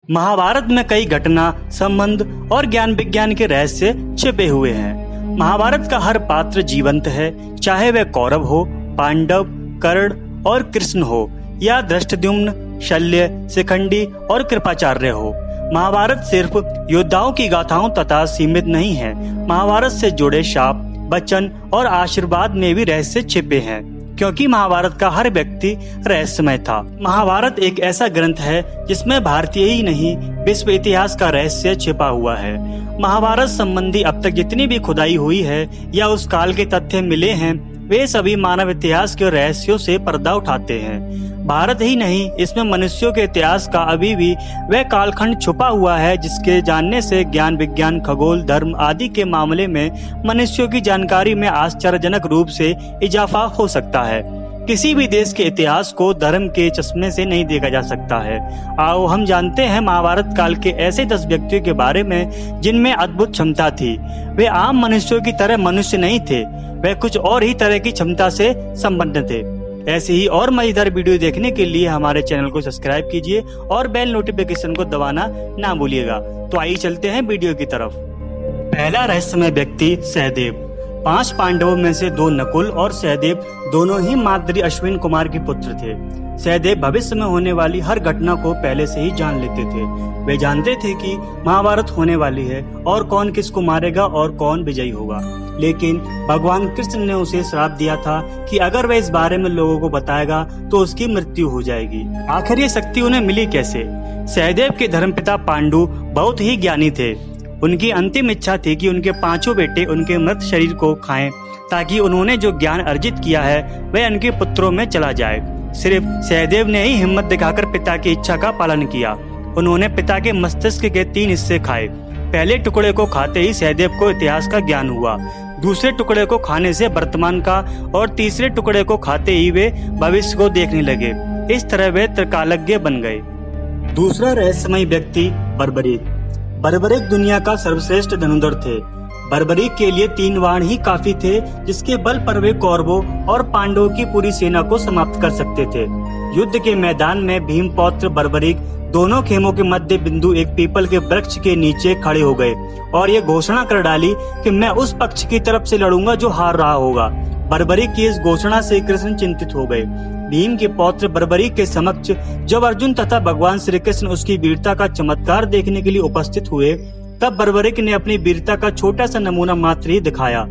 महाभारत में कई घटना, संबंध और ज्ञान विज्ञान के रहस्य छिपे हुए हैं। महाभारत का हर पात्र जीवंत है, चाहे वह कौरव हो, पांडव, कर्ण और कृष्ण हो या धृष्टद्युम्न, शल्य, शिखंडी और कृपाचार्य हो। महाभारत सिर्फ योद्धाओं की गाथाओं तथा सीमित नहीं है। महाभारत से जुड़े शाप, वचन और आशीर्वाद में भी रहस्य छिपे हैं, क्योंकि महाभारत का हर व्यक्ति रहस्यमय था। महाभारत एक ऐसा ग्रंथ है जिसमें भारतीय ही नहीं, विश्व इतिहास का रहस्य छिपा हुआ है। महाभारत संबंधी अब तक जितनी भी खुदाई हुई है या उस काल के तथ्य मिले हैं, वे सभी मानव इतिहास के रहस्यों से पर्दा उठाते हैं। भारत ही नहीं, इसमें मनुष्यों के इतिहास का अभी भी वह कालखंड छुपा हुआ है जिसके जानने से ज्ञान विज्ञान, खगोल, धर्म आदि के मामले में मनुष्यों की जानकारी में आश्चर्यजनक रूप से इजाफा हो सकता है। किसी भी देश के इतिहास को धर्म के चश्मे से नहीं देखा जा सकता है। आओ हम जानते हैं महाभारत काल के ऐसे 10 व्यक्तियों के बारे में जिनमें अद्भुत क्षमता थी। वे आम मनुष्यों की तरह मनुष्य नहीं थे, वे कुछ और ही तरह की क्षमता से संपन्न थे। ऐसे ही और मजेदार वीडियो देखने के लिए हमारे चैनल को सब्सक्राइब कीजिए और बेल नोटिफिकेशन को दबाना ना भूलिएगा। तो आइए चलते हैं वीडियो की तरफ। पहला रहस्यमय व्यक्ति सहदेव। 5 पांडवों में से 2 नकुल और सहदेव दोनों ही माद्री अश्विन कुमार के पुत्र थे। सहदेव भविष्य में होने वाली हर घटना को पहले से ही जान लेते थे। वे जानते थे कि महाभारत होने वाली है और कौन किसको मारेगा और कौन विजयी होगा। लेकिन भगवान कृष्ण ने उसे श्राप दिया था कि अगर वह इस बारे में लोगों को बताएगा तो उसकी मृत्यु हो जाएगी। आखिर ये शक्ति उन्हें मिली कैसे? सहदेव के धर्मपिता पांडु बहुत ही ज्ञानी थे। उनकी अंतिम इच्छा थी कि उनके 5 बेटे उनके मृत शरीर को खाएं, ताकि उन्होंने जो ज्ञान अर्जित किया है वह उनके पुत्रों में चला जाए। सिर्फ सहदेव ने ही हिम्मत दिखाकर पिता की इच्छा का पालन किया। उन्होंने पिता के मस्तिष्क के 3 हिस्से खाए। पहले टुकड़े को खाते ही सहदेव को इतिहास का ज्ञान हुआ, दूसरे टुकड़े को खाने से वर्तमान का और तीसरे टुकड़े को खाते ही वे भविष्य को देखने लगे। इस तरह वे त्रिकालज्ञ बन गए। दूसरा रहस्यमय व्यक्ति बर्बरीक। बर्बरीक दुनिया का सर्वश्रेष्ठ धनुर्धर थे। बर्बरीक के लिए 3 बाण ही काफी थे, जिसके बल पर वे कौरवों और पांडवों की पूरी सेना को समाप्त कर सकते थे। युद्ध के मैदान में भीम पौत्र बर्बरीक दोनों खेमों के मध्य बिंदु एक पीपल के वृक्ष के नीचे खड़े हो गए और ये घोषणा कर डाली कि मैं उस पक्ष की तरफ से लड़ूंगा जो हार रहा होगा। बर्बरीक की इस घोषणा से कृष्ण चिंतित हो गए। भीम के पौत्र बर्बरीक के समक्ष जब अर्जुन तथा भगवान श्री कृष्ण उसकी वीरता का चमत्कार देखने के लिए उपस्थित हुए, तब बर्बरीक ने अपनी वीरता का छोटा सा नमूना मात्र ही दिखाया।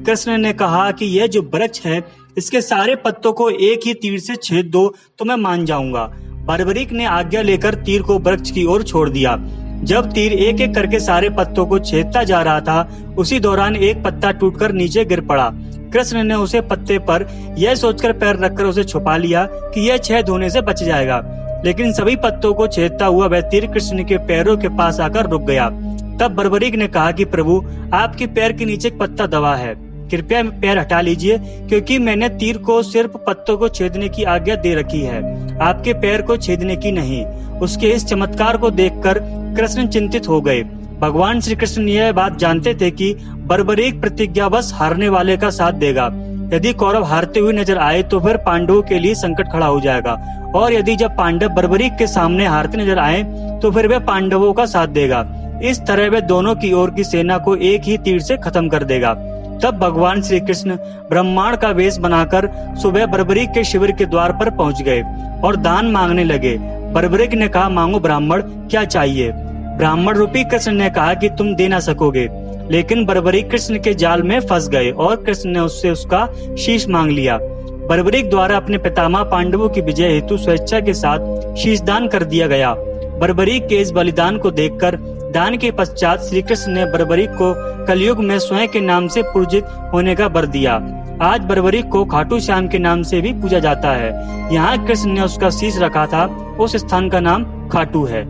कृष्ण ने कहा कि यह जो वृक्ष है, इसके सारे पत्तों को एक ही तीर से छेद दो तो मैं मान जाऊंगा। बर्बरीक ने आज्ञा लेकर तीर को वृक्ष की ओर छोड़ दिया। जब तीर एक एक करके सारे पत्तों को छेदता जा रहा था, उसी दौरान एक पत्ता टूटकर नीचे गिर पड़ा। कृष्ण ने उसे पत्ते पर यह सोचकर पैर रखकर उसे छुपा लिया कि यह छेद होने से बच जाएगा, लेकिन सभी पत्तों को छेदता हुआ वह तीर कृष्ण के पैरों के पास आकर रुक गया। तब बर्बरीक ने कहा कि प्रभु, आपके पैर के नीचे एक पत्ता दबा है, कृपया पैर हटा लीजिए, क्योंकि मैंने तीर को सिर्फ पत्तों को छेदने की आज्ञा दे रखी है, आपके पैर को छेदने की नहीं। उसके इस चमत्कार को देखकर कृष्ण चिंतित हो गए। भगवान श्री कृष्ण यह बात जानते थे कि बर्बरीक प्रतिज्ञावश हारने वाले का साथ देगा। यदि कौरव हारते हुए नजर आए तो फिर पांडवों के लिए संकट खड़ा हो जाएगा, और यदि जब पांडव बर्बरीक के सामने हारते नजर आए तो फिर वह पांडवों का साथ देगा। इस तरह वह दोनों की ओर की सेना को एक ही तीर से खत्म कर देगा। तब भगवान श्री कृष्ण ब्रह्मांड का वेश बनाकर सुबह बर्बरीक के शिविर के द्वार पर पहुंच गए और दान मांगने लगे। बर्बरीक ने कहा, मांगो ब्राह्मण, क्या चाहिए? ब्राह्मण रूपी कृष्ण ने कहा कि तुम दे ना सकोगे, लेकिन बर्बरीक कृष्ण के जाल में फंस गए और कृष्ण ने उससे उसका शीश मांग लिया। बर्बरीक द्वारा अपने पितामह पांडवों की विजय हेतु स्वेच्छा के साथ शीश दान कर दिया गया। बर्बरीक के इस बलिदान को देखकर दान के पश्चात श्री कृष्ण ने बर्बरीक को कलयुग में स्वयं के नाम से पूजित होने का वर दिया। आज बर्बरीक को खाटू श्याम के नाम से भी पूजा जाता है। यहाँ कृष्ण ने उसका शीश रखा था, उस स्थान का नाम खाटू है।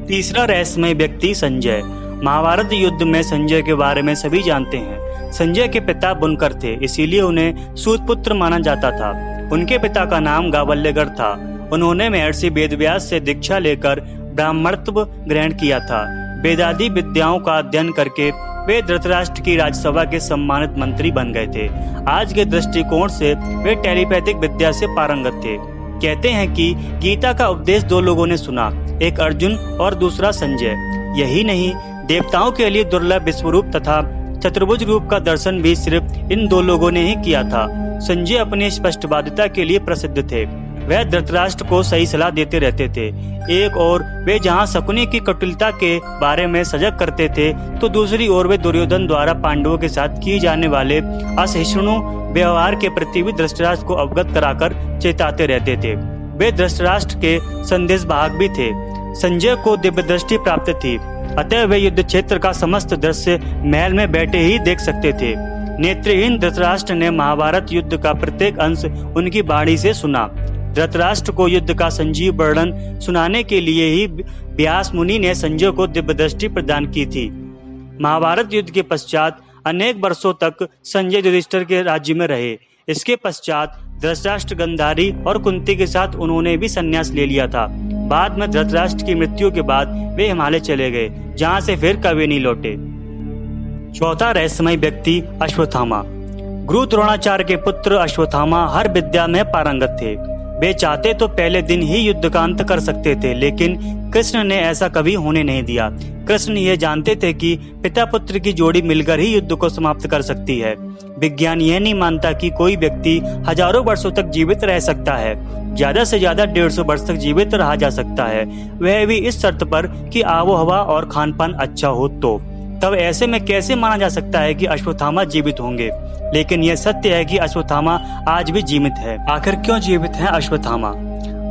तीसरा रहस्यमय व्यक्ति संजय। महाभारत युद्ध में संजय के बारे में सभी जानते हैं। संजय के पिता बुनकर थे, इसीलिए उन्हें सूतपुत्र माना जाता था। उनके पिता का नाम गावल्यगर था। उन्होंने महर्षि वेदव्यास से दीक्षा लेकर ब्राह्मणत्व ग्रहण किया था। वेदादि विद्याओं का अध्ययन करके वे धृतराष्ट्र की राज्यसभा के सम्मानित मंत्री बन गए थे। आज के दृष्टिकोण से वे टेलीपैथिक विद्या से पारंगत थे। कहते हैं कि गीता का उपदेश 2 लोगों ने सुना, एक अर्जुन और दूसरा संजय। यही नहीं, देवताओं के लिए दुर्लभ विश्वरूप तथा चतुर्भुज रूप का दर्शन भी सिर्फ इन 2 लोगों ने ही किया था। संजय अपनी स्पष्टवादिता के लिए प्रसिद्ध थे। वह धृतराष्ट्र को सही सलाह देते रहते थे। एक ओर वे जहां शकुनी की कुटिलता के बारे में सजग करते थे, तो दूसरी ओर वे दुर्योधन द्वारा पांडवों के साथ किए जाने वाले असहिष्णु व्यवहार के प्रति भी धृतराष्ट्र को अवगत कराकर चेताते रहते थे। वे धृतराष्ट्र के संदेश वाहक भी थे। संजय को दिव्य दृष्टि प्राप्त थी, अतः वे युद्ध क्षेत्र का समस्त दृश्य महल में बैठे ही देख सकते थे। नेत्रहीन धृतराष्ट्र ने महाभारत युद्ध का प्रत्येक अंश उनकी वाणी से सुना। धृतराष्ट्र को युद्ध का संजीव वर्णन सुनाने के लिए ही व्यास मुनि ने संजय को दिव्य दृष्टि प्रदान की थी। महाभारत युद्ध के पश्चात अनेक वर्षों तक संजय युधिष्ठिर के राज्य में रहे। इसके पश्चात धृतराष्ट्र गांधारी और कुंती के साथ उन्होंने भी संन्यास ले लिया था। बाद में धृतराष्ट्र की मृत्यु के बाद वे हिमालय चले गए, जहां से फिर कभी नहीं लौटे। चौथा रहस्यमय व्यक्ति अश्वत्थामा। गुरु द्रोणाचार्य के पुत्र अश्वत्थामा हर विद्या में पारंगत थे। वे चाहते तो पहले दिन ही युद्ध का अंत कर सकते थे, लेकिन कृष्ण ने ऐसा कभी होने नहीं दिया। कृष्ण ये जानते थे कि पिता पुत्र की जोड़ी मिलकर ही युद्ध को समाप्त कर सकती है। विज्ञान यह नहीं मानता कि कोई व्यक्ति हजारों वर्षों तक जीवित रह सकता है। ज्यादा से ज्यादा 150 वर्ष तक जीवित रहा जा सकता है, वह भी इस शर्त पर कि आबो हवा और खान पान अच्छा हो तो। तब ऐसे में कैसे माना जा सकता है कि अश्वत्थामा जीवित होंगे? लेकिन यह सत्य है कि अश्वत्थामा आज भी जीवित है। आखिर क्यों जीवित है अश्वत्थामा?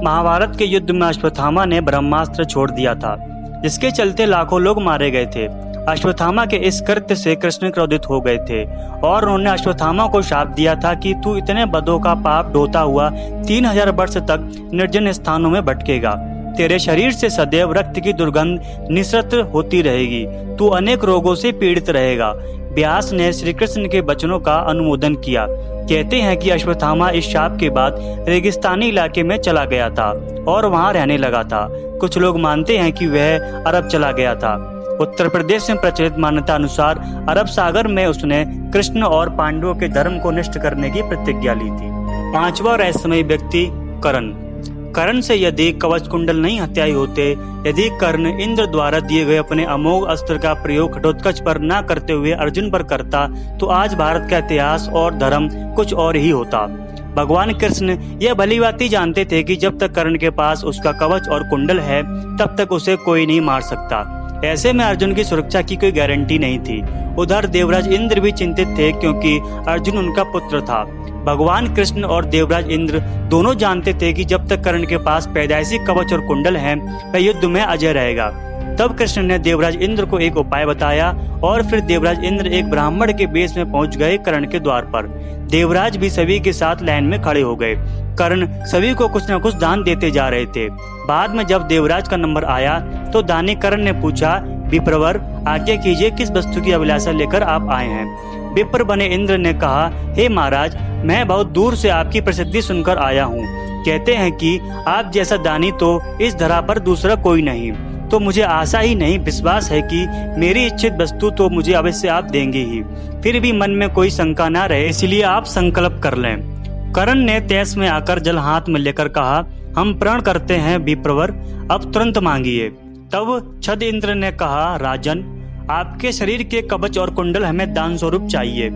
महाभारत के युद्ध में अश्वत्थामा ने ब्रह्मास्त्र छोड़ दिया था, जिसके चलते लाखों लोग मारे गए थे। अश्वत्थामा के इस कृत्य से कृष्ण क्रोधित हो गए थे और उन्होंने अश्वत्थामा को शाप दिया था कि तू इतने बदों का पाप ढोता हुआ 3000 वर्ष तक निर्जन स्थानों में भटकेगा। तेरे शरीर से सदैव रक्त की दुर्गंध निसृत होती रहेगी। तू अनेक रोगों से पीड़ित रहेगा। व्यास ने श्री कृष्ण के वचनों का अनुमोदन किया। कहते हैं कि अश्वत्थामा इस शाप के बाद रेगिस्तानी इलाके में चला गया था और वहां रहने लगा था। कुछ लोग मानते हैं कि वह अरब चला गया था। उत्तर प्रदेश में प्रचलित मान्यता अनुसार अरब सागर में उसने कृष्ण और पांडवों के धर्म को नष्ट करने की प्रतिज्ञा ली थी। पांचवा रहस्यमय व्यक्ति कर्ण। कर्ण से यदि कवच कुंडल नहीं हत्याए होते, यदि कर्ण इंद्र द्वारा दिए गए अपने अमोघ अस्त्र का प्रयोग घटोत्कच पर न करते हुए अर्जुन पर करता, तो आज भारत का इतिहास और धर्म कुछ और ही होता। भगवान कृष्ण यह भली बात ही जानते थे कि जब तक कर्ण के पास उसका कवच और कुंडल है, तब तक उसे कोई नहीं मार सकता। ऐसे में अर्जुन की सुरक्षा की कोई गारंटी नहीं थी। उधर देवराज इंद्र भी चिंतित थे, क्योंकि अर्जुन उनका पुत्र था। भगवान कृष्ण और देवराज इंद्र दोनों जानते थे कि जब तक कर्ण के पास पैदाइशी कवच और कुंडल हैं, वह युद्ध में अजय रहेगा। तब कृष्ण ने देवराज इंद्र को एक उपाय बताया और फिर देवराज इंद्र एक ब्राह्मण के वेश में पहुंच गए कर्ण के द्वार पर। देवराज भी सभी के साथ लाइन में खड़े हो गए। कर्ण सभी को कुछ न कुछ दान देते जा रहे थे। बाद में जब देवराज का नंबर आया तो दानी कर्ण ने पूछा, विप्रवर आज्ञा कीजिए, किस वस्तु की अभिलाषा लेकर आप आए हैं? विप्र बने इंद्र ने कहा, हे महाराज, मैं बहुत दूर से आपकी प्रसिद्धि सुनकर आया हूँ। कहते हैं कि आप जैसा दानी तो इस धरा पर दूसरा कोई नहीं। तो मुझे आशा ही नहीं, विश्वास है कि मेरी इच्छित वस्तु तो मुझे अवश्य आप देंगे ही। फिर भी मन में कोई शंका न रहे, इसलिए आप संकल्प कर लें। कर्ण ने तेज में आकर जल हाथ में लेकर कहा, हम प्रण करते हैं विप्रवर, अब तुरंत मांगिए। तब छद इंद्र ने कहा, राजन, आपके शरीर के कवच और कुंडल हमें दान स्वरूप चाहिए।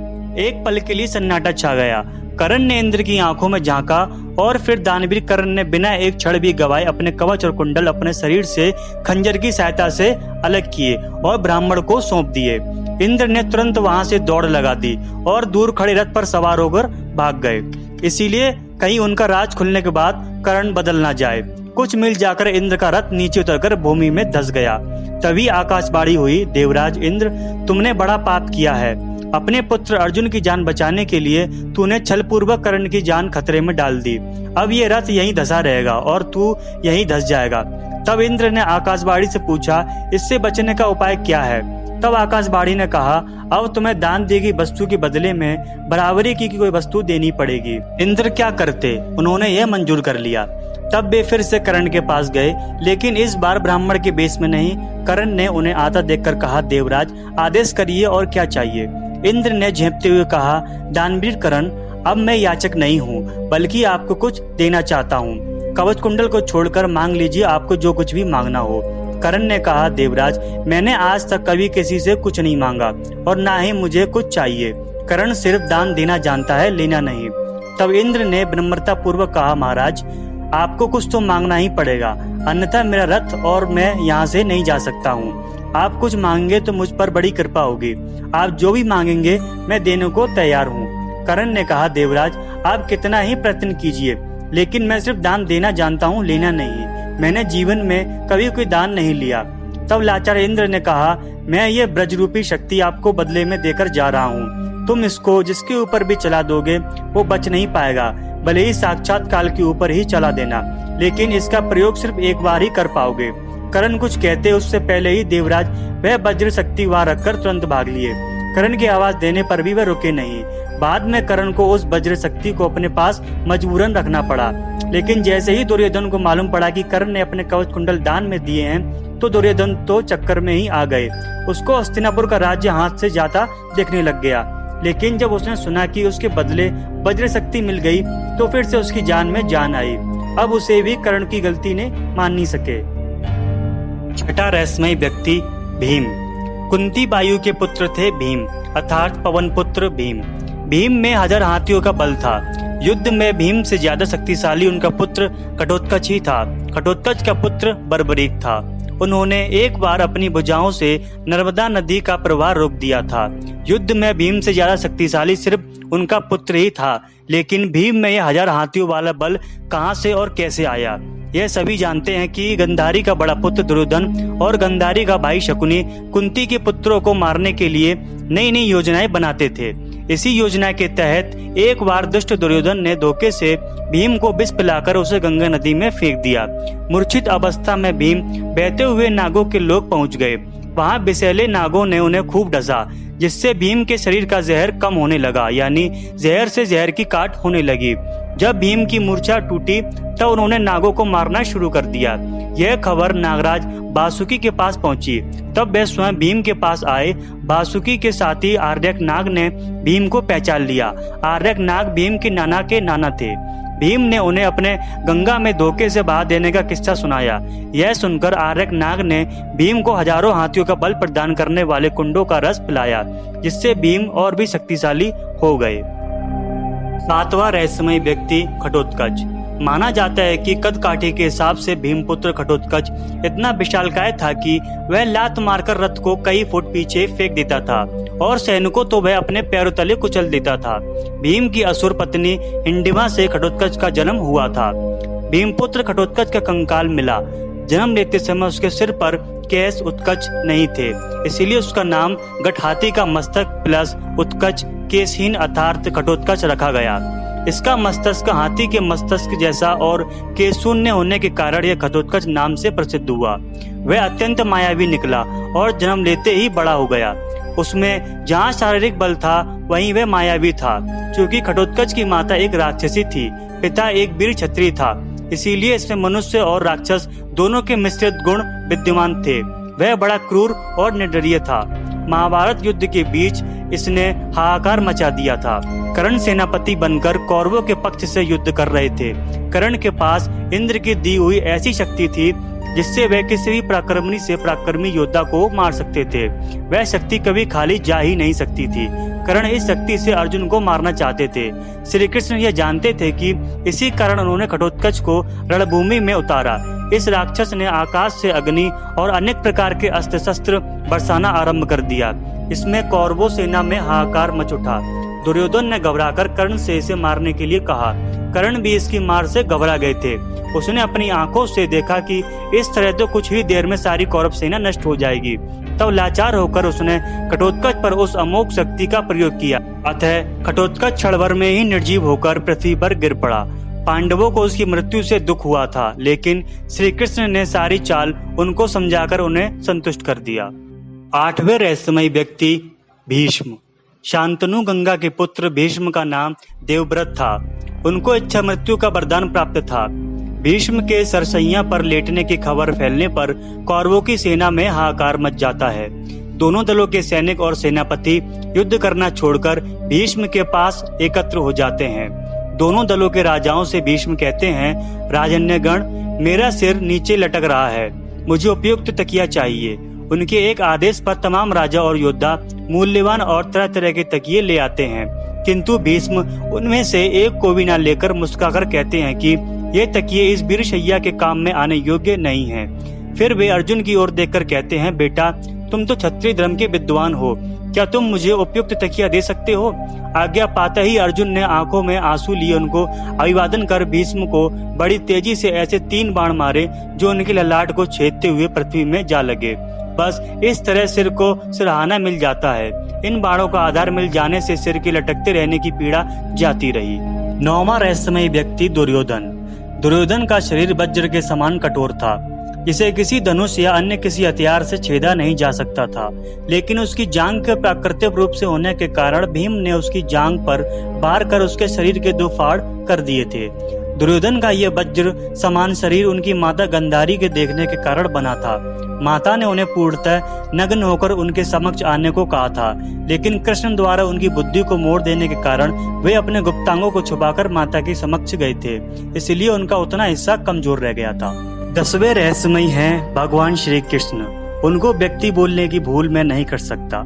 एक पल के लिए सन्नाटा छा गया। कर्ण ने इंद्र की आंखों में झांका और फिर दानवीर कर्ण ने बिना एक क्षण भी गवाए अपने कवच और कुंडल अपने शरीर से खंजर की सहायता से अलग किए और ब्राह्मण को सौंप दिए। इंद्र ने तुरंत वहां से दौड़ लगा दी और दूर खड़े रथ पर सवार होकर भाग गए। इसीलिए कहीं उनका राज खुलने के बाद कर्ण बदल ना जाए। कुछ मील जाकर इंद्र का रथ नीचे उतरकर भूमि में धंस गया। तभी आकाशवाणी हुई, देवराज इंद्र, तुमने बड़ा पाप किया है। अपने पुत्र अर्जुन की जान बचाने के लिए तूने छलपूर्वक कर्ण की जान खतरे में डाल दी। अब ये रथ यहीं धंसा रहेगा और तू यहीं धंस जाएगा। तब इंद्र ने आकाशवाणी से पूछा, इससे बचने का उपाय क्या है? तब आकाशवाणी ने कहा, अब तुम्हें दान दी गई वस्तु के बदले में बराबरी की कोई वस्तु देनी पड़ेगी। इंद्र क्या करते, उन्होंने यह मंजूर कर लिया। तब वे फिर से कर्ण के पास गए, लेकिन इस बार ब्राह्मण के वेश में नहीं। कर्ण ने उन्हें आता देखकर कहा, देवराज, आदेश करिए और क्या चाहिए? इंद्र ने झेंपते हुए कहा, दानवीर कर्ण, अब मैं याचक नहीं हूँ, बल्कि आपको कुछ देना चाहता हूँ। कवच कुंडल को छोड़कर मांग लीजिए आपको जो कुछ भी मांगना हो। कर्ण ने कहा, देवराज, मैंने आज तक कभी किसी से कुछ नहीं मांगा और ना ही मुझे कुछ चाहिए। कर्ण सिर्फ दान देना जानता है, लेना नहीं। तब इंद्र ने विनम्रता पूर्वक कहा, महाराज, आपको कुछ तो मांगना ही पड़ेगा, अन्यथा मेरा रथ और मैं यहाँ से नहीं जा सकता हूँ। आप कुछ मांगेंगे तो मुझ पर बड़ी कृपा होगी। आप जो भी मांगेंगे मैं देने को तैयार हूँ। कर्ण ने कहा, देवराज, आप कितना ही प्रयत्न कीजिए, लेकिन मैं सिर्फ दान देना जानता हूँ, लेना नहीं। मैंने जीवन में कभी कोई दान नहीं लिया। तब लाचार इंद्र ने कहा, मैं ये ब्रज रूपी शक्ति आपको बदले में देकर जा रहा हूँ। तुम इसको जिसके ऊपर भी चला दोगे वो बच नहीं पाएगा, भले ही साक्षात काल के ऊपर ही चला देना, लेकिन इसका प्रयोग सिर्फ एक बार ही कर पाओगे। कर्ण कुछ कहते उससे पहले ही देवराज वह वज्र शक्ति वहां रखकर तुरंत भाग लिए। कर्ण की आवाज देने पर भी वह रुके नहीं। बाद में कर्ण को उस वज्र शक्ति को अपने पास मजबूरन रखना पड़ा। लेकिन जैसे ही दुर्योधन को मालूम पड़ा कि कर्ण ने अपने कवच कुंडल दान में दिए हैं, तो दुर्योधन तो चक्कर में ही आ गए। उसको हस्तिनापुर का राज्य हाथ से जाता देखने लग गया। लेकिन जब उसने सुना कि उसके बदले वज्र शक्ति मिल गई, तो फिर से उसकी जान में जान आई। अब उसे भी कर्ण की गलती ने मान नहीं सके। छठा रहस्यमय व्यक्ति भीम। कुंती बायु के पुत्र थे भीम, अर्थात पवन पुत्र भीम। भीम में 1000 हाथियों का बल था। युद्ध में भीम से ज्यादा शक्तिशाली उनका पुत्र घटोत्कच ही था। घटोत्कच का पुत्र बर्बरीक था। उन्होंने एक बार अपनी भुजाओं से नर्मदा नदी का प्रवाह रोक दिया था। युद्ध में भीम से ज्यादा शक्तिशाली सिर्फ उनका पुत्र ही था, लेकिन भीम में यह 1000 हाथियों वाला बल कहां से और कैसे आया? यह सभी जानते हैं कि गंधारी का बड़ा पुत्र दुर्योधन और गंधारी का भाई शकुनी कुंती के पुत्रों को मारने के लिए नई नई योजनाएं बनाते थे। इसी योजना के तहत एक बार दुष्ट दुर्योधन ने धोखे से भीम को विष पिलाकर उसे गंगा नदी में फेंक दिया। मूर्छित अवस्था में भीम बहते हुए नागों के लोक पहुंच गए। वहां विषैले नागों ने उन्हें खूब डसा, जिससे भीम के शरीर का जहर कम होने लगा, यानी जहर से जहर की काट होने लगी। जब भीम की मूर्छा टूटी तब उन्होंने नागों को मारना शुरू कर दिया। यह खबर नागराज वासुकी के पास पहुंची। तब वे स्वयं भीम के पास आए। वासुकी के साथी आर्यक नाग ने भीम को पहचान लिया। आर्यक नाग भीम के नाना थे। भीम ने उन्हें अपने गंगा में धोखे से बहा देने का किस्सा सुनाया। यह सुनकर आर्यक नाग ने भीम को 1000 हाथियों का बल प्रदान करने वाले कुंडों का रस पिलाया, जिससे भीम और भी शक्तिशाली हो गए। 7वां रहस्यमय व्यक्ति घटोत्कच। माना जाता है कि कद काठी के हिसाब से भीमपुत्र घटोत्कच इतना विशालकाय था कि वह लात मारकर रथ को कई फुट पीछे फेंक देता था और सैनिकों तो वह अपने पैरों तले कुचल देता था। भीम की असुर पत्नी हिंडिमा से घटोत्कच का जन्म हुआ था। भीमपुत्र घटोत्कच का कंकाल मिला। जन्म लेते समय उसके सिर पर केश उत्कच नहीं थे, इसीलिए उसका नाम गठहाथी का मस्तक प्लस उत्कच केशहीन अर्थात घटोत्कच रखा गया। इसका मस्तक हाथी के मस्तक जैसा और केश शून्य होने के कारण यह घटोत्कच नाम से प्रसिद्ध हुआ। वह अत्यंत मायावी निकला और जन्म लेते ही बड़ा हो गया। उसमें जहाँ शारीरिक बल था वहीं वह मायावी था। क्योंकि घटोत्कच की माता एक राक्षसी थी, पिता एक वीर क्षत्रिय था, इसीलिए इसमें मनुष्य और राक्षस दोनों के मिश्रित गुण विद्यमान थे। वह बड़ा क्रूर और निर्दयी था। महाभारत युद्ध के बीच इसने हाहाकार मचा दिया था। कर्ण सेनापति बनकर कौरवों के पक्ष से युद्ध कर रहे थे। कर्ण के पास इंद्र की दी हुई ऐसी शक्ति थी जिससे वह किसी भी पराक्रमी से पराक्रमी योद्धा को मार सकते थे। वह शक्ति कभी खाली जा ही नहीं सकती थी। कर्ण इस शक्ति से अर्जुन को मारना चाहते थे। श्री कृष्ण यह जानते थे कि इसी कारण उन्होंने घटोत्कच को रणभूमि में उतारा। इस राक्षस ने आकाश से अग्नि और अनेक प्रकार के अस्त्र शस्त्र बरसाना आरंभ कर दिया। इसमें कौरवों सेना में हाहाकार मच उठा। दुर्योधन ने घबराकर कर्ण से इसे मारने के लिए कहा। कर्ण भी इसकी मार से घबरा गए थे। उसने अपनी आंखों से देखा कि इस तरह तो कुछ ही देर में सारी कौरव सेना नष्ट हो जाएगी। तब लाचार होकर उसने घटोत्कच पर उस अमोघ शक्ति का प्रयोग किया। अतः घटोत्कच क्षण भर में ही निर्जीव होकर पृथ्वी पर गिर पड़ा। पांडवों को उसकी मृत्यु से दुख हुआ था, लेकिन श्री कृष्ण ने सारी चाल उनको समझाकर उन्हें संतुष्ट कर दिया। 8वें रहस्यमय व्यक्ति भीष्म। शांतनु गंगा के पुत्र भीष्म का नाम देवव्रत था। उनको इच्छा मृत्यु का वरदान प्राप्त था। भीष्म के सरसैया पर लेटने की खबर फैलने पर कौरवों की सेना में हाहाकार मच जाता है। दोनों दलों के सैनिक और सेनापति युद्ध करना छोड़कर भीष्म के पास एकत्र हो जाते हैं। दोनों दलों के राजाओं से भीष्म कहते हैं, राजन्यगण, मेरा सिर नीचे लटक रहा है, मुझे उपयुक्त तकिया चाहिए। उनके एक आदेश पर तमाम राजा और योद्धा मूल्यवान और तरह तरह के तकिए ले आते हैं, किंतु भीष्म उनमें से एक को भी न लेकर मुस्कुराकर कहते हैं कि ये तकिए इस वीरशैया के काम में आने योग्य नहीं हैं। फिर वे अर्जुन की ओर देखकर कहते हैं, बेटा, तुम तो क्षत्रिय धर्म के विद्वान हो, क्या तुम मुझे उपयुक्त तकिया दे सकते हो? आज्ञा पाते ही अर्जुन ने आंखों में आंसू लिए उनको अभिवादन कर भीष्म को बड़ी तेजी से ऐसे 3 बाण मारे जो उनके ललाट को छेदते हुए पृथ्वी में जा लगे। बस इस तरह सिर को सिरहाना मिल जाता है। इन बाणों का आधार मिल जाने से सिर के लटकते रहने की पीड़ा जाती रही। 9वां रहस्यमयी व्यक्ति दुर्योधन। दुर्योधन का शरीर वज्र के समान कठोर था, जिसे किसी धनुष या अन्य किसी हथियार से छेदा नहीं जा सकता था, लेकिन उसकी जांघ के प्राकृतिक रूप से होने के कारण भीम ने उसकी जांघ पर वार कर उसके शरीर के 2 फाड़ कर दिए थे। दुर्योधन का यह वज्र समान शरीर उनकी माता गांधारी के देखने के कारण बना था। माता ने उन्हें पूर्णतः नग्न होकर उनके समक्ष आने को कहा था, लेकिन कृष्ण द्वारा उनकी बुद्धि को मोड़ देने के कारण वे अपने गुप्तांगों को छुपाकर माता के समक्ष गए थे, इसलिए उनका उतना हिस्सा कमजोर रह गया था। 10वें रहस्यमयी हैं भगवान श्री कृष्ण। उनको व्यक्ति बोलने की भूल मैं नहीं कर सकता।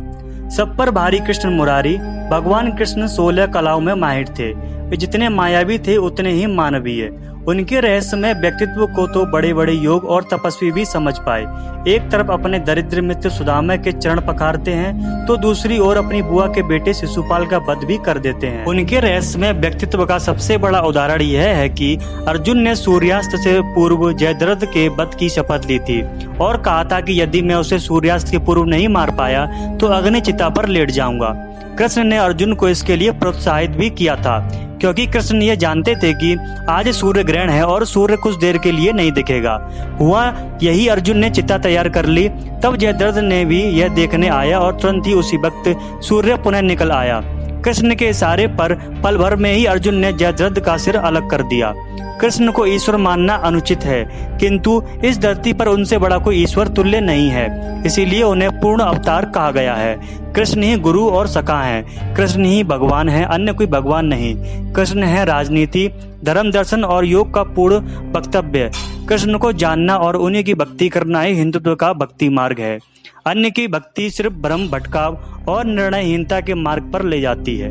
सब पर भारी कृष्ण मुरारी। भगवान कृष्ण 16 कलाओं में माहिर थे। वे जितने मायावी थे उतने ही मानवीय। उनके रहस्यमय व्यक्तित्व को तो बड़े बड़े योग और तपस्वी भी समझ पाए। एक तरफ अपने दरिद्र मित्र सुदामा के चरण पखारते हैं, तो दूसरी ओर अपनी बुआ के बेटे शिशुपाल का वध भी कर देते हैं। उनके रहस्यमय व्यक्तित्व का सबसे बड़ा उदाहरण यह है कि अर्जुन ने सूर्यास्त से पूर्व जयद्रथ के वध की शपथ ली थी और कहा था कि यदि मैं उसे सूर्यास्त के पूर्व नहीं मार पाया तो अग्नि चिता पर लेट जाऊंगा। कृष्ण ने अर्जुन को इसके लिए प्रोत्साहित भी किया था, क्योंकि कृष्ण ये जानते थे कि आज सूर्य ग्रहण है और सूर्य कुछ देर के लिए नहीं दिखेगा। हुआ यही, अर्जुन ने चिता तैयार कर ली। तब जयद्रथ ने भी यह देखने आया और तुरंत ही उसी वक्त सूर्य पुनः निकल आया। कृष्ण के इशारे पर पल भर में ही अर्जुन ने जयद्रथ का सिर अलग कर दिया। कृष्ण को ईश्वर मानना अनुचित है, किंतु इस धरती पर उनसे बड़ा कोई ईश्वर तुल्य नहीं है, इसीलिए उन्हें पूर्ण अवतार कहा गया है। कृष्ण ही गुरु और सखा हैं। कृष्ण ही भगवान है, अन्य कोई भगवान नहीं। कृष्ण है राजनीति, धर्म, दर्शन और योग का पूर्ण वक्तव्य। कृष्ण को जानना और उन्हीं की भक्ति करना ही हिंदुत्व का भक्ति मार्ग है। अन्य की भक्ति सिर्फ भ्रम, भटकाव और निर्णयहीनता के मार्ग पर ले जाती है।